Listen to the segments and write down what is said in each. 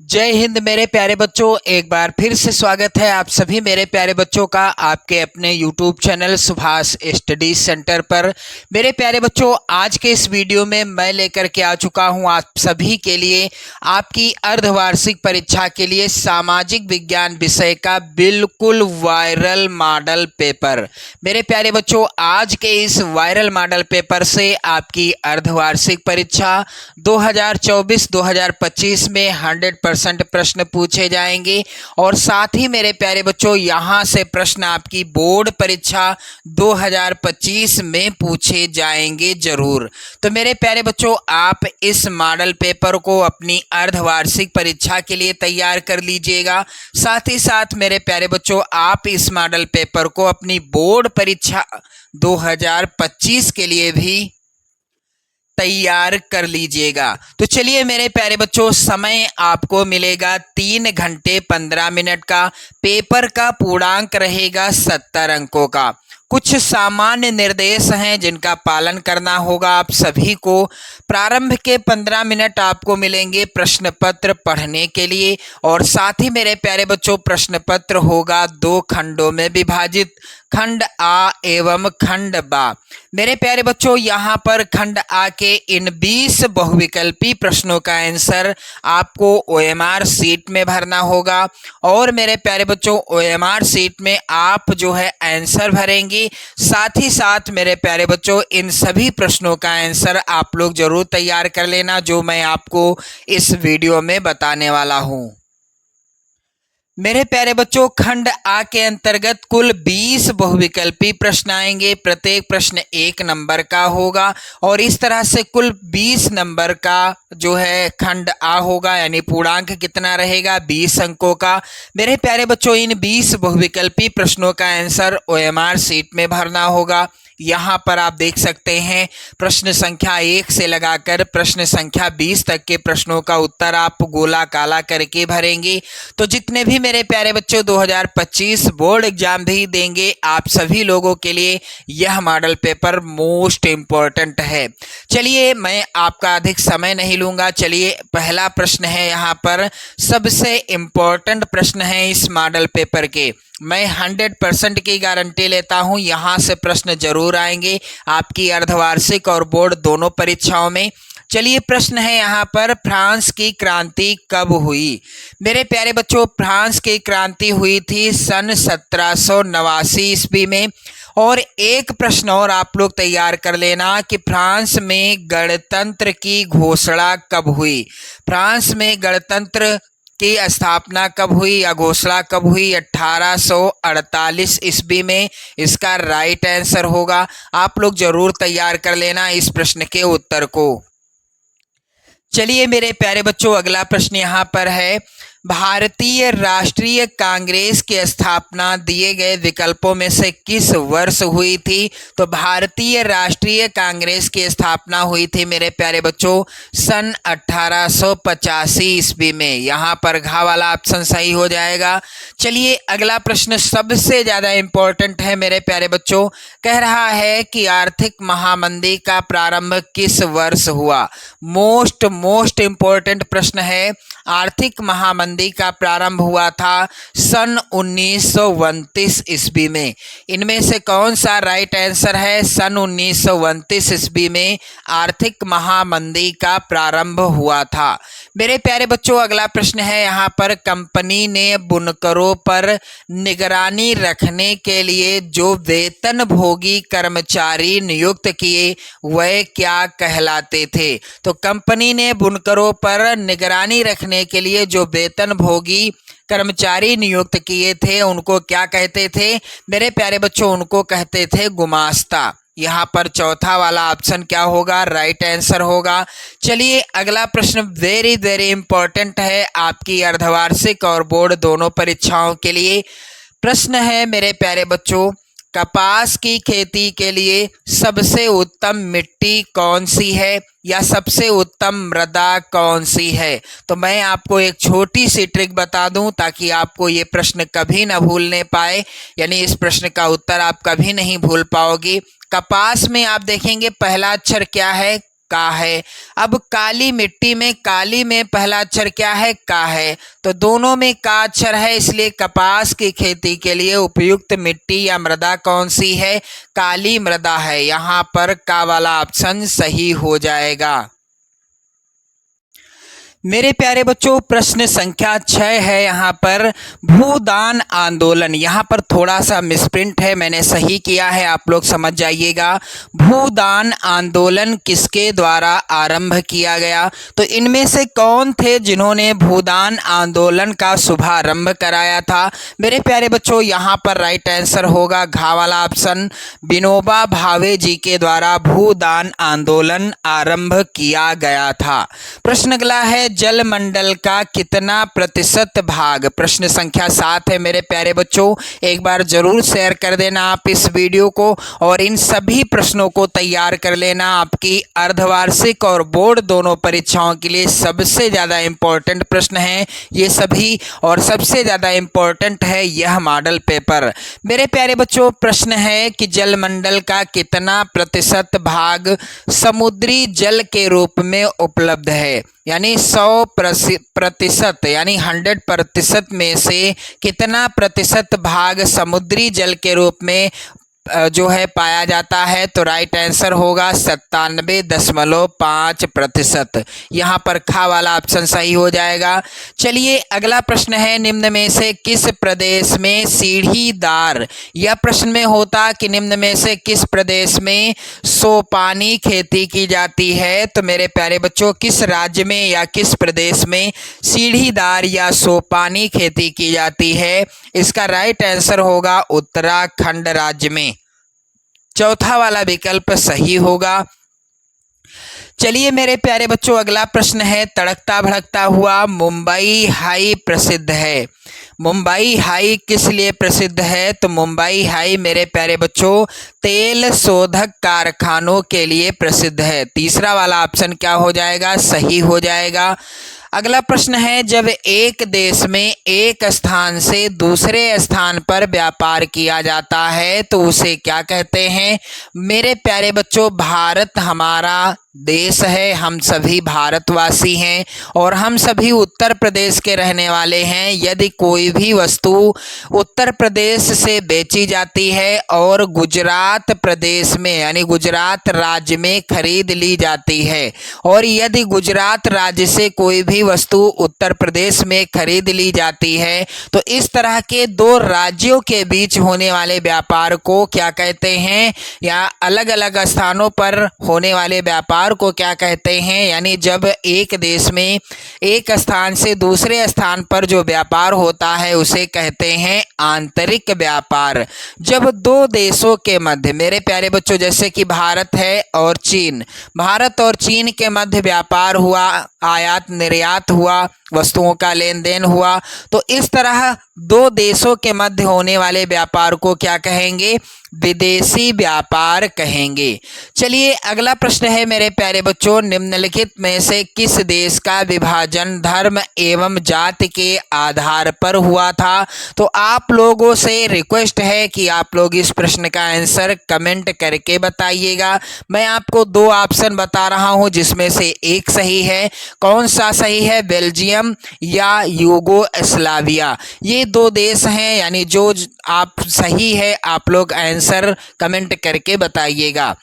जय हिंद मेरे प्यारे बच्चों। एक बार फिर से स्वागत है आप सभी मेरे प्यारे बच्चों का आपके अपने YouTube channel Subhash study centre पर। मेरे प्यारे बच्चों, आज के इस वीडियो में मैं लेकर के आ चुका हूं आप सभी के लिए आपकी अर्धवार्षिक परीक्षा के लिए सामाजिक विज्ञान विषय का बिल्कुल वायरल मॉडल पेपर। मेरे प्यारे बच्चों, आज के इस वायरल मॉडल पेपर से आपकी अर्धवार्षिक परीक्षा 2024-2025 में 100% प्रश्न पूछे जाएंगे और साथ ही मेरे प्यारे बच्चों, यहां से प्रश्न आपकी बोर्ड परीक्षा 2025 में पूछे जाएंगे जरूर। तो मेरे प्यारे बच्चों, आप इस मॉडल पेपर को अपनी अर्धवार्षिक परीक्षा के लिए तैयार कर लीजिएगा। साथ ही साथ मेरे प्यारे बच्चों, आप इस मॉडल पेपर को अपनी बोर्ड परीक्षा 2025 के लिए भी तैयार कर लीजिएगा। तो चलिए मेरे प्यारे बच्चों, समय आपको मिलेगा 3 घंटे 15 मिनट का। पेपर का पूर्णांक रहेगा 70 अंकों का। कुछ सामान्य निर्देश हैं जिनका पालन करना होगा आप सभी को। प्रारंभ के 15 मिनट आपको मिलेंगे प्रश्न पत्र पढ़ने के लिए और साथ ही मेरे प्यारे बच्चों, प्रश्न पत्र होगा 2 खंडों में विभाजित, खंड आ एवं खंड बा। मेरे प्यारे बच्चों, यहाँ पर खंड आ के इन 20 बहुविकल्पी प्रश्नों का आंसर आपको OMR शीट में भरना होगा और मेरे प्यारे बच्चों, OMR शीट में आप जो है आंसर भरेंगे। साथ ही साथ मेरे प्यारे बच्चों, इन सभी प्रश्नों का आंसर आप लोग जरूर तैयार कर लेना जो मैं आपको इस वीडियो में बताने वाला हूँ। मेरे प्यारे बच्चों, खंड आ के अंतर्गत कुल 20 बहुविकल्पी प्रश्न आएंगे। प्रत्येक प्रश्न 1 नंबर का होगा और इस तरह से कुल 20 नंबर का जो है खंड आ होगा, यानी पूर्णांक कितना रहेगा 20 अंकों का। मेरे प्यारे बच्चों, इन 20 बहुविकल्पी प्रश्नों का आंसर OMR शीट में भरना होगा। यहाँ पर आप देख सकते हैं प्रश्न संख्या 1 से लगाकर प्रश्न संख्या 20 तक के प्रश्नों का उत्तर आप गोला काला करके भरेंगे। तो जितने भी मेरे प्यारे बच्चों 2025 बोर्ड एग्जाम भी देंगे, आप सभी लोगों के लिए यह मॉडल पेपर मोस्ट इम्पोर्टेंट है। चलिए मैं आपका अधिक समय नहीं लूंगा। चलिए पहला प्रश्न है, यहाँ पर सबसे इम्पोर्टेंट प्रश्न है इस मॉडल पेपर के। मैं 100% की गारंटी लेता हूं यहां से प्रश्न जरूर आएंगे आपकी अर्धवार्षिक और बोर्ड दोनों परीक्षाओं में। चलिए प्रश्न है यहाँ पर, फ्रांस की क्रांति कब हुई? मेरे प्यारे बच्चों, फ्रांस की क्रांति हुई थी सन 1789 ईस्वी में। और एक प्रश्न और आप लोग तैयार कर लेना कि फ्रांस में गणतंत्र की घोषणा कब हुई? फ्रांस में गणतंत्र की स्थापना कब हुई या घोषणा कब हुई? 1848 ईस्वी में इसका राइट आंसर होगा। आप लोग जरूर तैयार कर लेना इस प्रश्न के उत्तर को। चलिए मेरे प्यारे बच्चों, अगला प्रश्न यहाँ पर है, भारतीय राष्ट्रीय कांग्रेस की स्थापना दिए गए विकल्पों में से किस वर्ष हुई थी? तो भारतीय राष्ट्रीय कांग्रेस की स्थापना हुई थी मेरे प्यारे बच्चों सन 1885 ईस्वी में। यहाँ पर घ वाला ऑप्शन सही हो जाएगा। चलिए अगला प्रश्न सबसे ज्यादा इंपॉर्टेंट है मेरे प्यारे बच्चों। कह रहा है कि आर्थिक महामंदी का प्रारंभ किस वर्ष हुआ? मोस्ट इंपॉर्टेंट प्रश्न है। आर्थिक महामंदी का प्रारंभ हुआ था सन 1929 ईस्वी में। इनमें से कौन सा राइट आंसर है? सन 1929 ईस्वी में आर्थिक महामंदी का प्रारंभ हुआ था। मेरे प्यारे बच्चों, अगला प्रश्न है यहाँ पर, कंपनी ने बुनकरों पर निगरानी रखने के लिए जो वेतन भोगी कर्मचारी नियुक्त किए वह क्या कहलाते थे? तो कंपनी ने बुनकरों पर निगरानी रखने के लिए जो वेतन भोगी कर्मचारी नियुक्त किए थे उनको क्या कहते थे? मेरे प्यारे बच्चों, उनको कहते थे गुमास्ता। यहाँ पर चौथा वाला ऑप्शन क्या होगा? राइट आंसर होगा। चलिए अगला प्रश्न वेरी इंपॉर्टेंट है आपकी अर्धवार्षिक और बोर्ड दोनों परीक्षाओं के लिए। प्रश्न है मेरे प्यारे बच्चों, कपास की खेती के लिए सबसे उत्तम मिट्टी कौन सी है या सबसे उत्तम मृदा कौन सी है? तो मैं आपको एक छोटी सी ट्रिक बता दूं ताकि आपको ये प्रश्न कभी ना भूलने पाए, यानी इस प्रश्न का उत्तर आप कभी नहीं भूल पाओगे। कपास में आप देखेंगे पहला अक्षर क्या है? का है। अब काली मिट्टी में काली में पहला अक्षर क्या है? का है, तो दोनों में का अक्षर है, इसलिए कपास की खेती के लिए उपयुक्त मिट्टी या मृदा कौन सी है? काली मृदा है। यहाँ पर का वाला ऑप्शन सही हो जाएगा। मेरे प्यारे बच्चों प्रश्न संख्या 6 है यहाँ पर भूदान आंदोलन। यहाँ पर थोड़ा सा मिसप्रिंट है, मैंने सही किया है, आप लोग समझ जाइएगा। भूदान आंदोलन किसके द्वारा आरंभ किया गया? तो इनमें से कौन थे जिन्होंने भूदान आंदोलन का शुभारंभ कराया था? मेरे प्यारे बच्चों यहाँ पर राइट आंसर होगा घा वाला ऑप्शन, विनोबा भावे जी के द्वारा भूदान आंदोलन आरंभ किया गया था। प्रश्न अगला है जलमंडल का कितना प्रतिशत भाग? प्रश्न संख्या 7 है मेरे प्यारे बच्चों, एक बार जरूर शेयर कर देना आप इस वीडियो को और इन सभी प्रश्नों को तैयार कर लेना। आपकी अर्धवार्षिक और बोर्ड दोनों परीक्षाओं के लिए सबसे ज़्यादा इम्पोर्टेंट प्रश्न हैं ये सभी, और सबसे ज़्यादा इम्पोर्टेंट है यह मॉडल पेपर। मेरे प्यारे बच्चों प्रश्न है कि जलमंडल का कितना प्रतिशत भाग समुद्री जल के रूप में उपलब्ध है? यानी 100% यानी 100% में से कितना प्रतिशत भाग समुद्री जल के रूप में जो है पाया जाता है? तो राइट आंसर होगा 97.5%। यहाँ पर खा वाला ऑप्शन सही हो जाएगा। चलिए अगला प्रश्न है निम्न में से किस प्रदेश में सीढ़ीदार, यह प्रश्न में होता कि निम्न में से किस प्रदेश में सोपानी खेती की जाती है? तो मेरे प्यारे बच्चों किस राज्य में या किस प्रदेश में सीढ़ीदार या सोपानी खेती की जाती है? इसका राइट आंसर होगा उत्तराखंड राज्य में। चौथा वाला विकल्प सही होगा। चलिए मेरे प्यारे बच्चों अगला प्रश्न है तड़कता भड़कता हुआ मुंबई हाई प्रसिद्ध है। मुंबई हाई किस लिए प्रसिद्ध है? तो मुंबई हाई मेरे प्यारे बच्चों तेल शोधक कारखानों के लिए प्रसिद्ध है। तीसरा वाला ऑप्शन क्या हो जाएगा? सही हो जाएगा। अगला प्रश्न है जब एक देश में एक स्थान से दूसरे स्थान पर व्यापार किया जाता है तो उसे क्या कहते हैं? मेरे प्यारे बच्चों भारत हमारा देश है, हम सभी भारतवासी हैं और हम सभी उत्तर प्रदेश के रहने वाले हैं। यदि कोई भी वस्तु उत्तर प्रदेश से बेची जाती है और गुजरात प्रदेश में यानी गुजरात राज्य में खरीद ली जाती है, और यदि गुजरात राज्य से कोई भी वस्तु उत्तर प्रदेश में खरीद ली जाती है तो इस तरह के दो राज्यों के बीच होने वाले व्यापार को क्या कहते हैं? या अलग अलग स्थानों पर होने वाले व्यापार को क्या कहते हैं? यानी जब एक देश में एक स्थान से दूसरे स्थान पर जो व्यापार होता है उसे कहते हैं आंतरिक व्यापार। जब दो देशों के मध्य मेरे प्यारे बच्चों जैसे कि भारत है और चीन, भारत और चीन के मध्य व्यापार हुआ, आयात निर्यात हुआ, वस्तुओं का लेन देन हुआ, तो इस तरह दो देशों के मध्य होने वाले व्यापार को क्या कहेंगे? विदेशी व्यापार कहेंगे। चलिए अगला प्रश्न है मेरे प्यारे बच्चों निम्नलिखित में से किस देश का विभाजन धर्म एवं जाति के आधार पर हुआ था? तो आप लोगों से रिक्वेस्ट है कि आप लोग इस प्रश्न का आंसर कमेंट करके बताइएगा। मैं आपको दो ऑप्शन बता रहा हूं जिसमें से एक सही है। कौन सा सही है? बेल्जियम या यूगोस्लाविया, ये दो देश हैं। यानी जो आप सही है आप लोग आंसर कमेंट करके बताइएगा।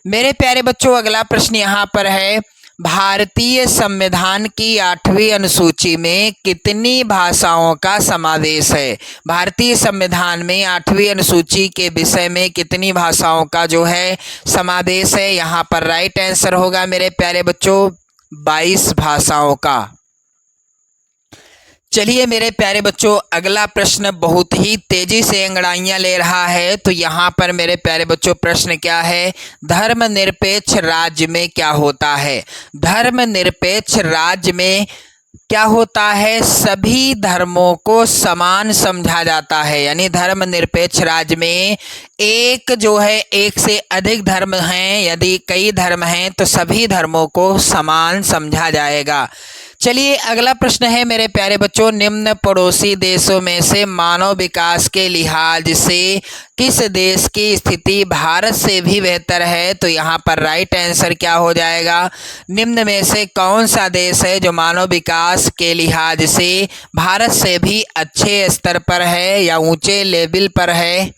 मेरे प्यारे बच्चों अगला प्रश्न यहाँ पर है भारतीय संविधान की 8वीं अनुसूची में कितनी भाषाओं का समावेश है? भारतीय संविधान में 8वीं अनुसूची के विषय में कितनी भाषाओं का जो है समावेश है? यहाँ पर राइट आंसर होगा मेरे प्यारे बच्चों 22 भाषाओं का। चलिए मेरे प्यारे बच्चों अगला प्रश्न बहुत ही तेजी से अंगड़ाइयां ले रहा है। तो यहाँ पर मेरे प्यारे बच्चों प्रश्न क्या है? धर्मनिरपेक्ष राज्य में क्या होता है? धर्मनिरपेक्ष राज्य में क्या होता है? सभी धर्मों को समान समझा जाता है। यानी धर्मनिरपेक्ष राज्य में एक जो है एक से अधिक धर्म हैं, यदि कई धर्म हैं तो सभी धर्मों को समान समझा जाएगा। चलिए अगला प्रश्न है मेरे प्यारे बच्चों, निम्न पड़ोसी देशों में से मानव विकास के लिहाज से किस देश की स्थिति भारत से भी बेहतर है? तो यहाँ पर राइट आंसर क्या हो जाएगा? निम्न में से कौन सा देश है जो मानव विकास के लिहाज से भारत से भी अच्छे स्तर पर है या ऊंचे लेवल पर है?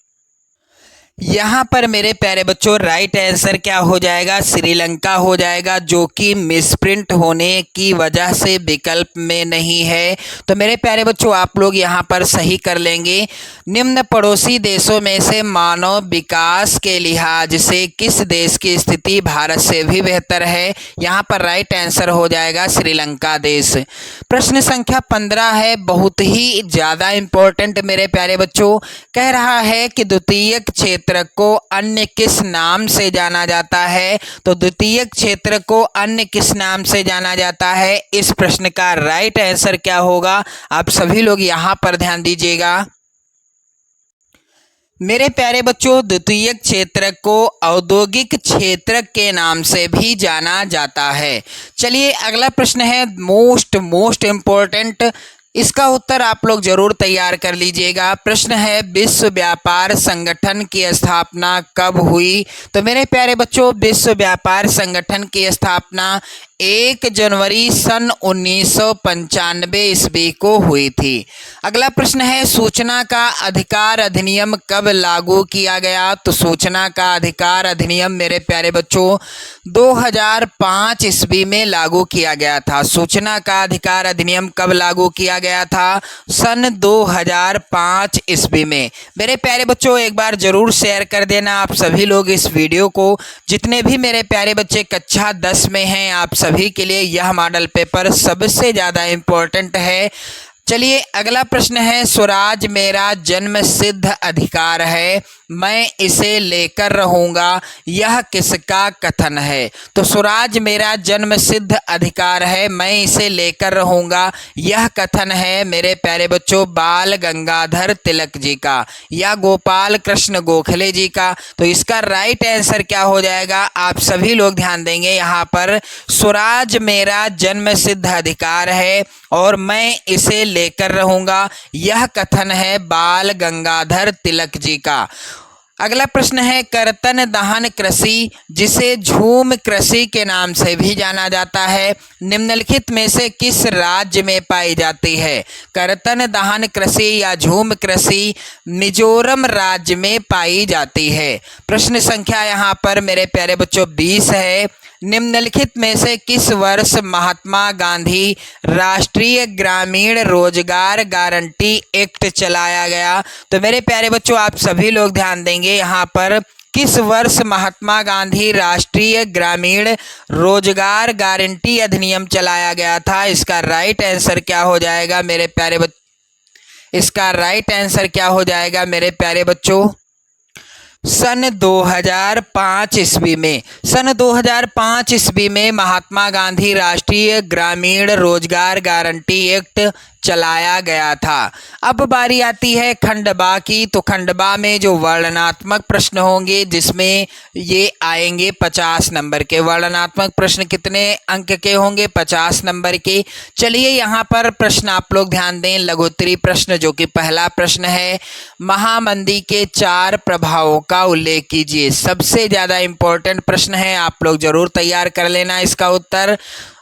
यहाँ पर मेरे प्यारे बच्चों राइट आंसर क्या हो जाएगा? श्रीलंका हो जाएगा, जो कि मिसप्रिंट होने की वजह से विकल्प में नहीं है। तो मेरे प्यारे बच्चों आप लोग यहाँ पर सही कर लेंगे। निम्न पड़ोसी देशों में से मानव विकास के लिहाज से किस देश की स्थिति भारत से भी बेहतर है? यहाँ पर राइट आंसर हो जाएगा श्रीलंका देश। प्रश्न संख्या 15 है, बहुत ही ज़्यादा इम्पोर्टेंट मेरे प्यारे बच्चों। कह रहा है कि द्वितीयक क्षेत्र को अन्य किस नाम से जाना जाता है? तो द्वितीयक क्षेत्र को अन्य किस नाम से जाना जाता है? इस प्रश्न का राइट आंसर क्या होगा? आप सभी लोग यहाँ पर ध्यान दीजिएगा। मेरे प्यारे बच्चों द्वितीयक क्षेत्र को औद्योगिक क्षेत्र के नाम से भी जाना जाता है। चलिए अगला प्रश्न है मोस्ट इम्पोर्टेंट, इसका उत्तर आप लोग जरूर तैयार कर लीजिएगा। प्रश्न है, विश्व व्यापार संगठन की स्थापना कब हुई? तो मेरे प्यारे बच्चों विश्व व्यापार संगठन की स्थापना 1 जनवरी सन 1995 ईस्वी को हुई थी। अगला प्रश्न है, सूचना का अधिकार अधिनियम कब लागू किया गया? तो सूचना का अधिकार अधिनियम मेरे प्यारे बच्चों 2005 ईस्वी में लागू किया गया था। सूचना का अधिकार अधिनियम कब लागू किया गया था? सन 2005 ईस्वी में। मेरे प्यारे बच्चों एक बार जरूर शेयर कर देना आप सभी लोग इस वीडियो को। जितने भी मेरे प्यारे बच्चे कक्षा 10 में हैं आप सभी के लिए यह मॉडल पेपर सबसे ज़्यादा इम्पोर्टेंट है। चलिए अगला प्रश्न है, स्वराज मेरा जन्म सिद्ध अधिकार है, मैं इसे लेकर रहूँगा, यह किसका कथन है? तो स्वराज मेरा जन्म सिद्ध अधिकार है, मैं इसे लेकर रहूँगा, यह कथन है मेरे प्यारे बच्चों बाल गंगाधर तिलक जी का या गोपाल कृष्ण गोखले जी का। तो इसका राइट आंसर क्या हो जाएगा? आप सभी लोग ध्यान देंगे यहाँ पर, स्वराज मेरा जन्म सिद्ध अधिकार है और मैं इसे लेकर रहूँगा, यह कथन है बाल गंगाधर तिलक जी का। अगला प्रश्न है, कर्तन दहन कृषि जिसे झूम कृषि के नाम से भी जाना जाता है निम्नलिखित में से किस राज्य में पाई जाती है? कर्तन दहन कृषि या झूम कृषि मिजोरम राज्य में पाई जाती है। प्रश्न संख्या यहाँ पर मेरे प्यारे बच्चों 20 है, निम्नलिखित में से किस वर्ष महात्मा गांधी राष्ट्रीय ग्रामीण रोजगार गारंटी एक्ट चलाया गया? तो मेरे प्यारे बच्चों आप सभी लोग ध्यान देंगे यहाँ पर, किस वर्ष महात्मा गांधी राष्ट्रीय ग्रामीण रोजगार गारंटी अधिनियम चलाया गया था? इसका राइट आंसर क्या हो जाएगा मेरे प्यारे इसका राइट आंसर क्या हो जाएगा मेरे प्यारे बच्चों? सन 2005 ईस्वी में। सन 2005 ईस्वी में महात्मा गांधी राष्ट्रीय ग्रामीण रोजगार गारंटी एक्ट चलाया गया था। अब बारी आती है खंडबा की। तो खंडबा में जो वर्णनात्मक प्रश्न होंगे जिसमें ये आएंगे 50 नंबर के। वर्णनात्मक प्रश्न कितने अंक के होंगे? 50 नंबर के। चलिए यहाँ पर प्रश्न आप लोग ध्यान दें, लघुत्तरी प्रश्न जो कि पहला प्रश्न है, महामंदी के 4 प्रभावों का उल्लेख कीजिए। सबसे ज़्यादा इम्पोर्टेंट प्रश्न है, आप लोग जरूर तैयार कर लेना इसका उत्तर।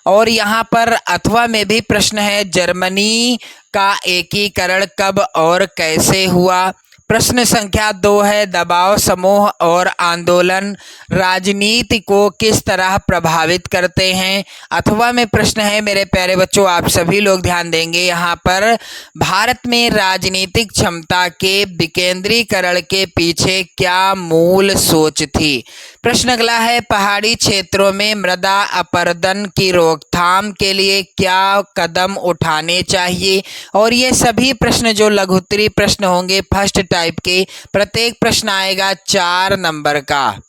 और यहाँ पर अथवा में भी प्रश्न है, जर्मनी का एकीकरण कब और कैसे हुआ? प्रश्न संख्या 2 है, दबाव समूह और आंदोलन राजनीति को किस तरह प्रभावित करते हैं? अथवा में प्रश्न है मेरे प्यारे बच्चों, आप सभी लोग ध्यान देंगे यहाँ पर, भारत में राजनीतिक क्षमता के विकेंद्रीकरण के पीछे क्या मूल सोच थी? प्रश्न अगला है, पहाड़ी क्षेत्रों में मृदा अपरदन की रोकथाम के लिए क्या कदम उठाने चाहिए? और ये सभी प्रश्न जो लघुत्तरी प्रश्न होंगे फर्स्ट टाइप के, प्रत्येक प्रश्न आएगा 4 नंबर का।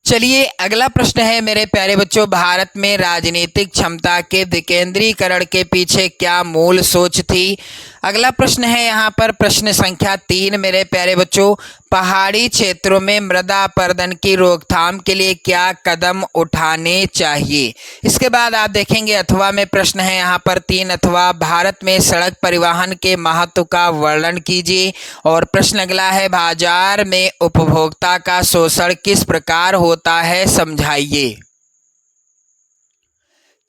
चलिए अगला प्रश्न है मेरे प्यारे बच्चों, भारत में राजनीतिक क्षमता के विकेंद्रीकरण के पीछे क्या मूल सोच थी? अगला प्रश्न है यहाँ पर प्रश्न संख्या 3 मेरे प्यारे बच्चों, पहाड़ी क्षेत्रों में मृदा अपरदन की रोकथाम के लिए क्या कदम उठाने चाहिए। इसके बाद आप देखेंगे अथवा में प्रश्न है यहाँ पर 3 अथवा, भारत में सड़क परिवहन के महत्व का वर्णन कीजिए। और प्रश्न अगला है, बाजार में उपभोक्ता का शोषण किस प्रकार होता है, समझाइए।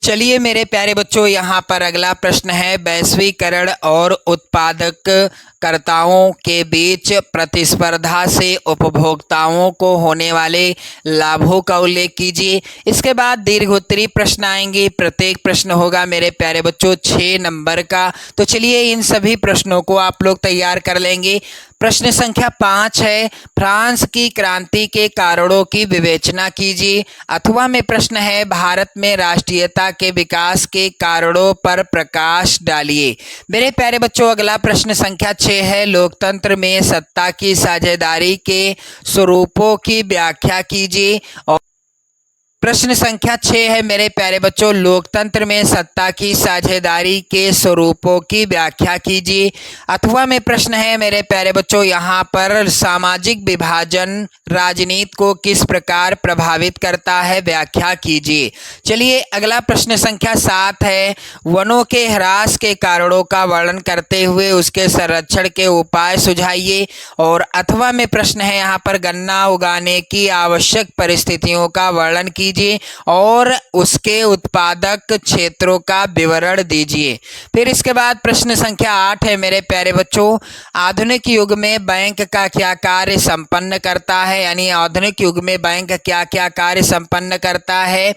चलिए मेरे प्यारे बच्चों, यहाँ पर अगला प्रश्न है, वैश्वीकरण और उत्पादककर्ताओं के बीच प्रतिस्पर्धा से उपभोक्ताओं को होने वाले लाभों का उल्लेख कीजिए। इसके बाद दीर्घोत्तरी प्रश्न आएंगे, प्रत्येक प्रश्न होगा मेरे प्यारे बच्चों 6 नंबर का। तो चलिए इन सभी प्रश्नों को आप लोग तैयार कर लेंगे। प्रश्न संख्या 5 है, फ्रांस की क्रांति के कारणों की विवेचना कीजिए। अथवा में प्रश्न है, भारत में राष्ट्रीयता के विकास के कारणों पर प्रकाश डालिए। मेरे प्यारे बच्चों अगला प्रश्न संख्या 6 है, लोकतंत्र में सत्ता की साझेदारी के स्वरूपों की व्याख्या कीजिए। और प्रश्न संख्या 6 है मेरे प्यारे बच्चों, लोकतंत्र में सत्ता की साझेदारी के स्वरूपों की व्याख्या कीजिए। अथवा में प्रश्न है मेरे प्यारे बच्चों, यहाँ पर सामाजिक विभाजन राजनीति को किस प्रकार प्रभावित करता है, व्याख्या कीजिए। चलिए अगला प्रश्न संख्या 7 है, वनों के ह्रास के कारणों का वर्णन करते हुए उसके संरक्षण के उपाय सुझाइए। और अथवा में प्रश्न है यहाँ पर, गन्ना उगाने की आवश्यक परिस्थितियों का वर्णन कीजिए और उसके उत्पादक क्षेत्रों का विवरण दीजिए। फिर इसके बाद प्रश्न संख्या 8 है मेरे प्यारे बच्चों, आधुनिक युग में बैंक का क्या कार्य संपन्न करता है, यानी आधुनिक युग में बैंक क्या क्या कार्य संपन्न करता है।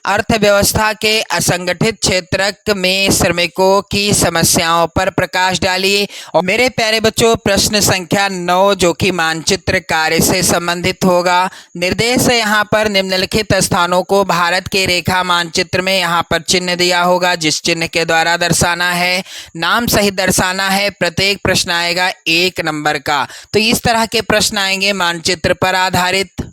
अर्थव्यवस्था के असंगठित क्षेत्र में श्रमिकों की समस्याओं पर प्रकाश डालिए। और मेरे प्यारे बच्चों प्रश्न संख्या 9 जो कि मानचित्र कार्य से संबंधित होगा, निर्देश है यहाँ पर निम्नलिखित स्थानों को भारत के रेखा मानचित्र में यहाँ पर चिन्ह दिया होगा, जिस चिन्ह के द्वारा दर्शाना है, नाम सहित दर्शाना है। प्रत्येक प्रश्न आएगा 1 नंबर का। तो इस तरह के प्रश्न आएंगे मानचित्र पर आधारित।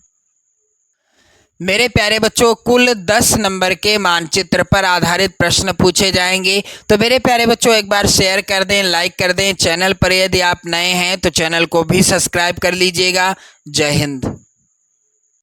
मेरे प्यारे बच्चों कुल 10 नंबर के मानचित्र पर आधारित प्रश्न पूछे जाएंगे। तो मेरे प्यारे बच्चों एक बार शेयर कर दें, लाइक कर दें। चैनल पर यदि आप नए हैं तो चैनल को भी सब्सक्राइब कर लीजिएगा। जय हिंद।